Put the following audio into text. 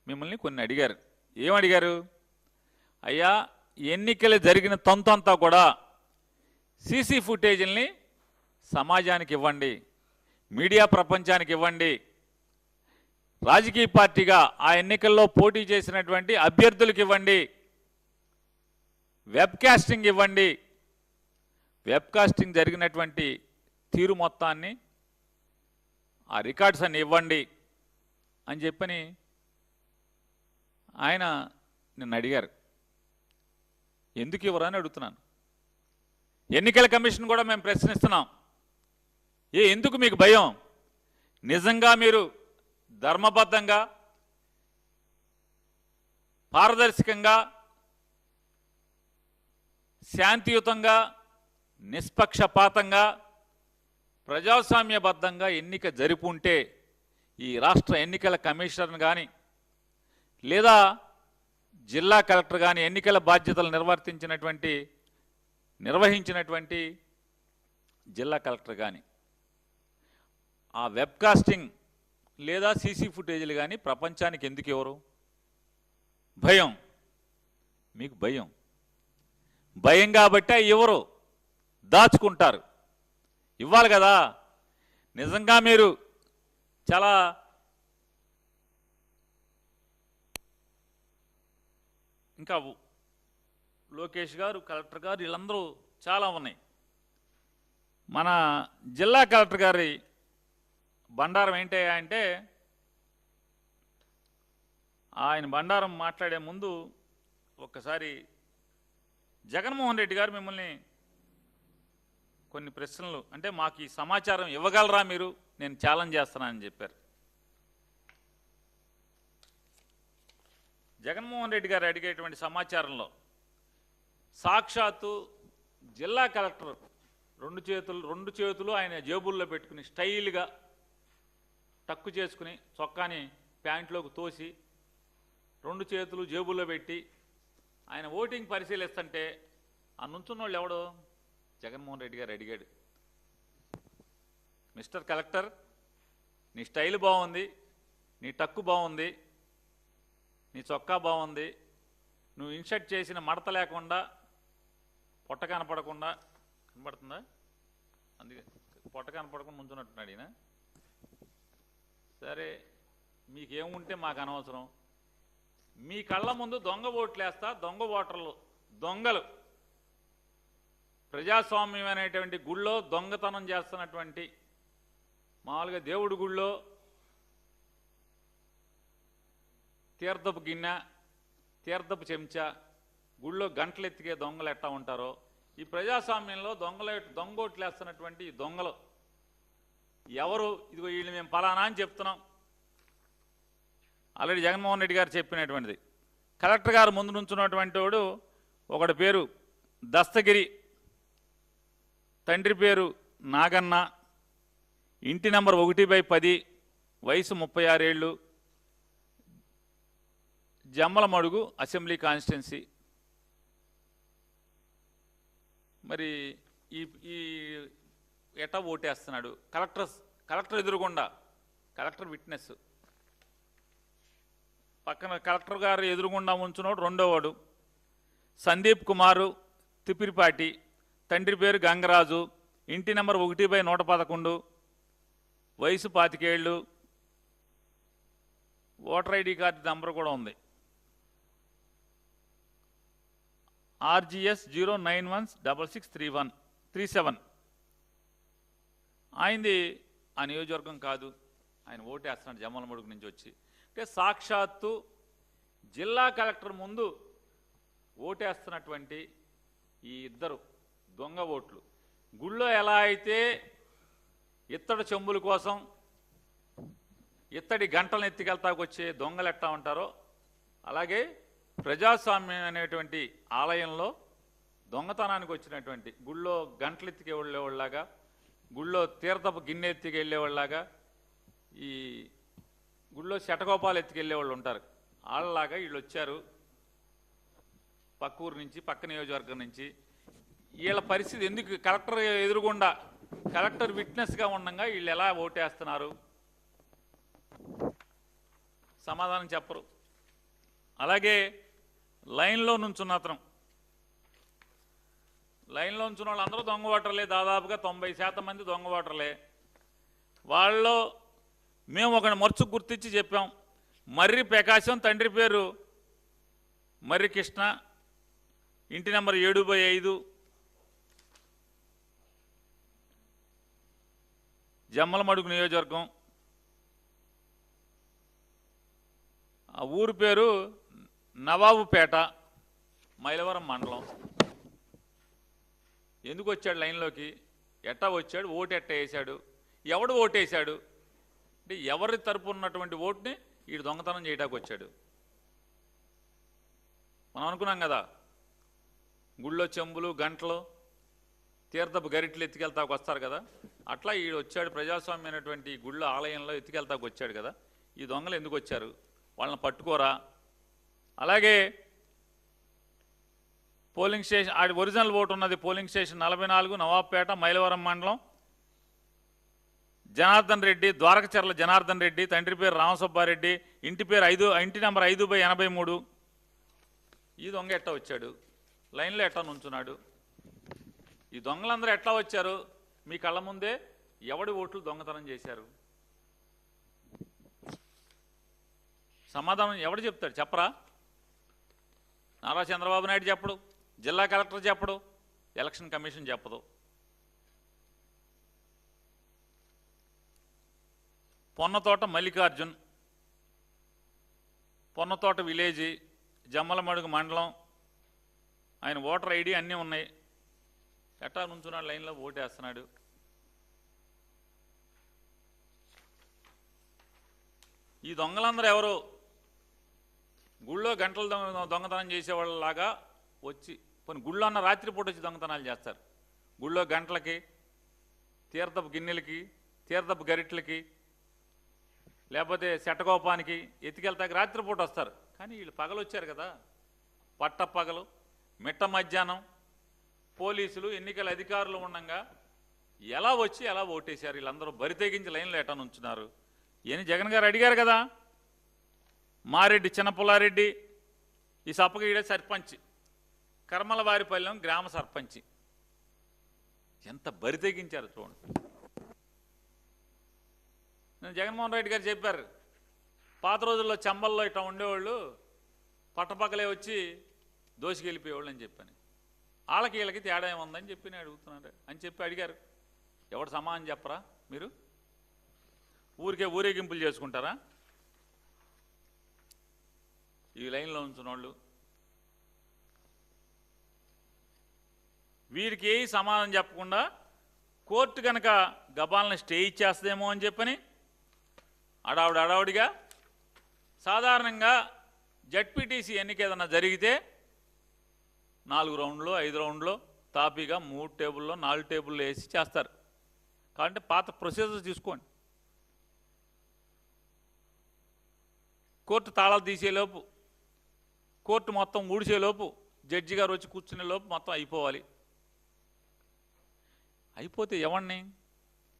మిమ్మల్ని కొన్ని అడిగారు. ఏమడిగారు? అయ్యా, ఎన్నికలు జరిగిన తంతంతా కూడా సీసీ ఫుటేజీల్ని సమాజానికి ఇవ్వండి, మీడియా ప్రపంచానికి ఇవ్వండి, రాజకీయ పార్టీగా ఆ ఎన్నికల్లో పోటీ చేసినటువంటి అభ్యర్థులకు ఇవ్వండి, వెబ్కాస్టింగ్ ఇవ్వండి, వెబ్కాస్టింగ్ జరిగినటువంటి తీరు మొత్తాన్ని ఆ రికార్డ్స్ అన్ని ఇవ్వండి అని చెప్పని ఆయన నిన్ను అడిగారు. ఎందుకు ఇవ్వరని అడుగుతున్నాను. ఎన్నికల కమిషన్ కూడా మేము ప్రశ్నిస్తున్నాం. ఎందుకు మీకు భయం? నిజంగా మీరు ధర్మబద్ధంగా, పారదర్శకంగా, శాంతియుతంగా, నిష్పక్షపాతంగా, ప్రజాస్వామ్యబద్ధంగా ఎన్నిక జరుపుంటే ఈ రాష్ట్ర ఎన్నికల కమిషనర్ కానీ లేదా జిల్లా కలెక్టర్ కానీ ఎన్నికల బాధ్యతలు నిర్వహించినటువంటి జిల్లా కలెక్టర్ కానీ ఆ వెబ్కాస్టింగ్ లేదా సీసీ ఫుటేజీలు కానీ ప్రపంచానికి ఎందుకు ఇవ్వరు? భయం. మీకు భయం. భయం కాబట్టి ఇవ్వరు, దాచుకుంటారు. ఇవ్వాలి కదా. నిజంగా మీరు చాలా ఇంకా లోకేష్ గారు, కలెక్టర్ గారు, వీళ్ళందరూ చాలా ఉన్నాయి. మన జిల్లా కలెక్టర్ గారి బండారం ఏంటయ్యా అంటే, ఆయన బండారం మాట్లాడే ముందు ఒక్కసారి జగన్మోహన్ రెడ్డి గారు మిమ్మల్ని కొన్ని ప్రశ్నలు, అంటే మాకు ఈ సమాచారం ఇవ్వగలరా మీరు, నేను ఛాలెంజ్ చేస్తున్నానని చెప్పారు. జగన్మోహన్ రెడ్డి గారు అడిగేటువంటి సమాచారంలో సాక్షాత్తు జిల్లా కలెక్టర్ రెండు చేతులు ఆయన జేబుల్లో పెట్టుకుని స్టైల్గా టక్కు చేసుకుని చొక్కాని ప్యాంట్లోకి తోసి రెండు చేతులు జేబుల్లో పెట్టి ఆయన ఓటింగ్ పరిశీలిస్తుంటే ఆ నుంచున్న వాళ్ళు ఎవడో జగన్మోహన్ రెడ్డి గారు అడిగాడు, మిస్టర్ కలెక్టర్, నీ స్టైల్ బాగుంది, నీ టక్కు బాగుంది, నీ చొక్కా బాగుంది, నువ్వు ఇన్షర్ట్ చేసిన మడత లేకుండా పొట్ట కనపడకుండా, కనపడుతుందా? అందుకే పొట్ట కనపడకుండా ముంచున్నట్టున్నాడు ఈయన. సరే, మీకేముంటే మాకు అనవసరం. మీ కళ్ళ ముందు దొంగ ఓట్లేస్తా, దొంగ ఓటర్లు, దొంగలు ప్రజాస్వామ్యం అనేటువంటి గుళ్ళో దొంగతనం చేస్తున్నటువంటి, మామూలుగా దేవుడి గుళ్ళో తీర్థపు గిన్నె, తీర్థపు చెంచా, గుళ్ళో గంటలు ఎత్తికే దొంగలు ఎట్టా ఉంటారో, ఈ ప్రజాస్వామ్యంలో దొంగోట్లేస్తున్నటువంటి ఈ దొంగలు ఎవరు? ఇదిగో వీళ్ళు మేము పలానా అని చెప్తున్నాం. ఆల్రెడీ జగన్మోహన్ రెడ్డి గారు చెప్పినటువంటిది. కలెక్టర్ గారు ముందు నుంచున్నటువంటి వాడు ఒకటి పేరు దస్తగిరి, తండ్రి పేరు నాగన్న, ఇంటి నెంబర్ 1/10, వయసు 36 ఏళ్ళు, జమ్మలమడుగు అసెంబ్లీ కాన్స్టిట్యున్సీ. మరి ఈ ఎటా ఓటేస్తున్నాడు? కలెక్టర్ ఎదురుగుండా, కలెక్టర్ విట్నెస్ పక్కన కలెక్టర్ గారు ఎదురుగుండా ఉంచున్నాడు రెండోవాడు సందీప్ కుమారు, తిప్పిరిపాటి, తండ్రి పేరు గంగరాజు, ఇంటి నెంబర్ 1/111, వయసు 25 ఏళ్ళు, ఓటర్ ఐడి కార్డు నెంబర్ కూడా ఉంది, RGS 0916637. ఆయనది ఆ నియోజకవర్గం కాదు, ఆయన ఓటేస్తున్నాడు జమ్మలమడుగు నుంచి వచ్చి. అంటే సాక్షాత్తు జిల్లా కలెక్టర్ ముందు ఓటేస్తున్నటువంటి ఈ ఇద్దరు దొంగ ఓట్లు. గుళ్ళో ఎలా అయితే ఇత్తడి చెంబుల కోసం, ఇత్తడి గంటలను ఎత్తికెళ్తాకొచ్చే దొంగలు ఎట్టా ఉంటారో, అలాగే ప్రజాస్వామ్యం అనేటువంటి ఆలయంలో దొంగతనానికి వచ్చినటువంటి, గుళ్ళో గంటలు ఎత్తికి వెళ్ళేవాళ్ళలాగా, గుళ్ళో తీర్థపు గిన్నె ఎత్తికి వెళ్ళేవాళ్ళలాగా, ఈ గుళ్ళో శటకోపాలు ఎత్తుకెళ్ళేవాళ్ళు ఉంటారు, వాళ్ళలాగా వీళ్ళు వచ్చారు పక్క ఊరు నుంచి, పక్క నియోజకవర్గం నుంచి. వీళ్ళ పరిస్థితి ఎందుకు? కలెక్టర్ ఎదురుగుండా కలెక్టర్ విట్నెస్గా ఉండగా వీళ్ళు ఎలా ఓటేస్తున్నారు? సమాధానం చెప్పరు. అలాగే లైన్లో నుంచున్న అతను, లైన్లో ఉంచిన వాళ్ళందరూ దొంగ ఓటర్లే, దాదాపుగా 90% మంది దొంగ ఓటర్లే. వాళ్ళలో మేము ఒక మర్చు గుర్తించి చెప్పాం. మర్రి ప్రకాశం, తండ్రి పేరు మర్రి కృష్ణ, ఇంటి నెంబర్ 7/5, జమ్మలమడుగు నియోజకవర్గం. ఆ ఊరు పేరు నవాబుపేట, మైలవరం మండలం. ఎందుకు వచ్చాడు లైన్లోకి, ఎట్టా వచ్చాడు, ఓటు ఎట్టా వేశాడు, ఎవడు ఓటేశాడు అంటే ఎవరి తరపు ఉన్నటువంటి ఓటుని వీడు దొంగతనం చేయడానికి వచ్చాడు. మనం అనుకున్నాం కదా, గుళ్ళో చెంబులు, గంటలు, తీర్థపు గరిట్లు ఎత్తుకెళ్తాకు వస్తారు కదా, అట్లా వీడు వచ్చాడు. ప్రజాస్వామ్యమైనటువంటి గుళ్ళో ఆలయంలో ఎత్తుకెళ్తాకు వచ్చాడు కదా. ఈ దొంగలు ఎందుకు వచ్చారు, వాళ్ళని పట్టుకోరా. అలాగే పోలింగ్ స్టేషన్, ఆడి ఒరిజినల్ ఓటు ఉన్నది పోలింగ్ స్టేషన్ 44, నవాబ్పేట, మైలవరం మండలం. జనార్దన్ రెడ్డి, ద్వారకచర్ల జనార్దన్ రెడ్డి, తండ్రి పేరు రామసుబ్బారెడ్డి, ఇంటి నెంబర్ 5/83. ఈ దొంగ ఎట్టా వచ్చాడు, లైన్లో ఎట్టా నుంచున్నాడు. ఈ దొంగలందరూ ఎట్లా వచ్చారు, మీ కళ్ళ ముందే ఎవడి ఓట్లు దొంగతనం చేశారు? సమాధానం ఎవడు చెప్తాడు, చెప్పరా? నారా చంద్రబాబు నాయుడు చెప్పడు, జిల్లా కలెక్టర్ చెప్పడు, ఎలక్షన్ కమిషన్ చెప్పదు. పొన్నతోట మల్లికార్జున్, పొన్నతోట విలేజీ, జమ్మలమడుగు మండలం. ఆయన ఓటర్ ఐడి అన్నీ ఉన్నాయి. ఎట్టా నుంచున్నాడు లైన్లో, ఓటేస్తున్నాడు. ఈ దొంగలందరూ ఎవరు, గుళ్ళో గంటలు దొంగతనం చేసేవాళ్ళలాగా వచ్చి, కొన్ని గుళ్ళో అన్న రాత్రిపూట వచ్చి దొంగతనాలు చేస్తారు. గుళ్ళో గంటలకి, తీర్థపు గిన్నెలకి, తీర్థపు గరిట్లకి, లేకపోతే శటకోపానికి ఎత్తుకెళ్తాక రాత్రిపూట వస్తారు. కానీ వీళ్ళు పగలు వచ్చారు కదా, పగలు, మిట్ట మధ్యాహ్నం, పోలీసులు, ఎన్నికల అధికారులు ఉండగా ఎలా వచ్చి ఎలా ఓటేశారు? వీళ్ళందరూ బరి తెగించి లైన్లో ఎట్టా నుంచున్నారు? ఏని జగన్ గారు అడిగారు కదా, మారెడ్డి చిన్నపుల్లారెడ్డి ఈ సప్పగీడే సర్పంచ్, కర్మలవారిపల్లెం గ్రామ సర్పంచ్. ఎంత బరి తెగించారు చూడండి. నేను జగన్మోహన్ రెడ్డి గారు చెప్పారు, పాత రోజుల్లో చంబల్లో ఇట్లా ఉండేవాళ్ళు పట్టపక్కలే వచ్చి దోసికెళ్ళిపోయేవాళ్ళు అని చెప్పాను. వాళ్ళకి వీళ్ళకి తేడా ఏముందని చెప్పి నేను అడుగుతున్నాడు అని చెప్పి అడిగారు. ఎవడు సమానం చెప్పరా మీరు? ఊరికే ఊరేగింపులు చేసుకుంటారా ఈ లైన్లో ఉంచిన వాళ్ళు? వీరికి ఏ సమాధానం చెప్పకుండా కోర్టు కనుక గబాలను స్టే ఇచ్చేస్తుందేమో అని చెప్పని అడావుడిగా సాధారణంగా జడ్పీటీసీ ఎన్నిక ఏదన్నా జరిగితే 4 రౌండ్లు 5 రౌండ్లు తాపీగా 3 టేబుల్లో 4 టేబుల్లో వేసి చేస్తారు. కాబట్టి పాత ప్రొసీజర్ తీసుకోండి. కోర్టు తాళాలు తీసేలోపు, కోర్టు మొత్తం ఊడిసేలోపు, జడ్జి గారు వచ్చి కూర్చునే లోపు మొత్తం అయిపోవాలి. అయిపోతే ఎవరిని